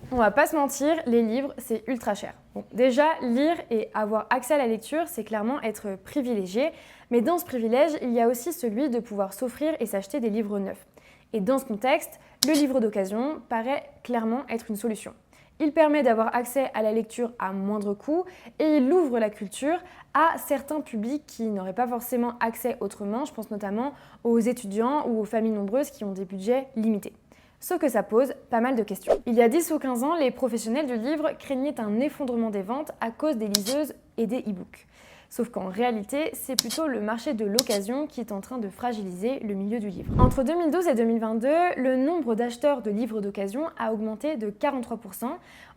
On va pas se mentir, les livres, c'est ultra cher. Bon, déjà, lire et avoir accès à la lecture, c'est clairement être privilégié, mais dans ce privilège, il y a aussi celui de pouvoir s'offrir et s'acheter des livres neufs. Et dans ce contexte, le livre d'occasion paraît clairement être une solution. Il permet d'avoir accès à la lecture à moindre coût et il ouvre la culture à certains publics qui n'auraient pas forcément accès autrement. Je pense notamment aux étudiants ou aux familles nombreuses qui ont des budgets limités. Sauf que ça pose pas mal de questions. Il y a 10 ou 15 ans, les professionnels du livre craignaient un effondrement des ventes à cause des liseuses et des e-books. Sauf qu'en réalité, c'est plutôt le marché de l'occasion qui est en train de fragiliser le milieu du livre. Entre 2012 et 2022, le nombre d'acheteurs de livres d'occasion a augmenté de 43%.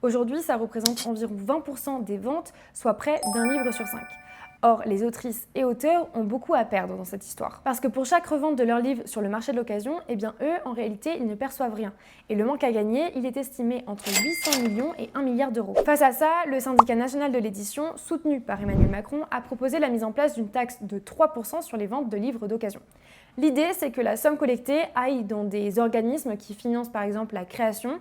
Aujourd'hui, ça représente environ 20% des ventes, soit près d'un livre sur 5. Or, les autrices et auteurs ont beaucoup à perdre dans cette histoire. Parce que pour chaque revente de leur livre sur le marché de l'occasion, eh bien eux, en réalité, ils ne perçoivent rien. Et le manque à gagner, il est estimé entre 800 millions et 1 milliard d'euros. Face à ça, le syndicat national de l'édition, soutenu par Emmanuel Macron, a proposé la mise en place d'une taxe de 3% sur les ventes de livres d'occasion. L'idée, c'est que la somme collectée aille dans des organismes qui financent par exemple la création,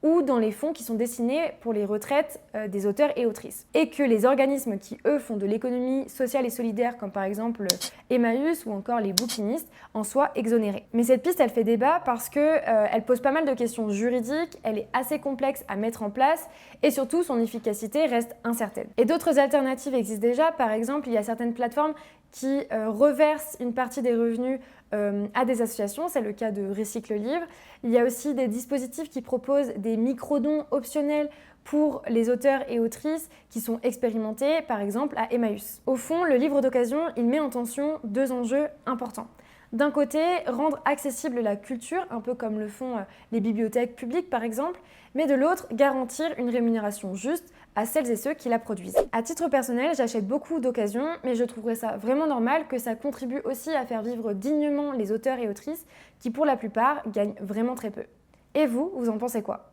ou dans les fonds qui sont destinés pour les retraites des auteurs et autrices. Et que les organismes qui, eux, font de l'économie sociale et solidaire, comme par exemple Emmaüs ou encore les bouquinistes, en soient exonérés. Mais cette piste, elle fait débat parce qu'elle pose pas mal de questions juridiques, elle est assez complexe à mettre en place et surtout, son efficacité reste incertaine. Et d'autres alternatives existent déjà. Par exemple, il y a certaines plateformes qui reversent une partie des revenus à des associations, c'est le cas de Recycle Livre. Il y a aussi des dispositifs qui proposent des micro-dons optionnels pour les auteurs et autrices qui sont expérimentés, par exemple à Emmaüs. Au fond, le livre d'occasion, il met en tension deux enjeux importants. D'un côté, rendre accessible la culture, un peu comme le font les bibliothèques publiques par exemple, mais de l'autre, garantir une rémunération juste à celles et ceux qui la produisent. À titre personnel, j'achète beaucoup d'occasions, mais je trouverais ça vraiment normal que ça contribue aussi à faire vivre dignement les auteurs et autrices qui, pour la plupart, gagnent vraiment très peu. Et vous, vous en pensez quoi ?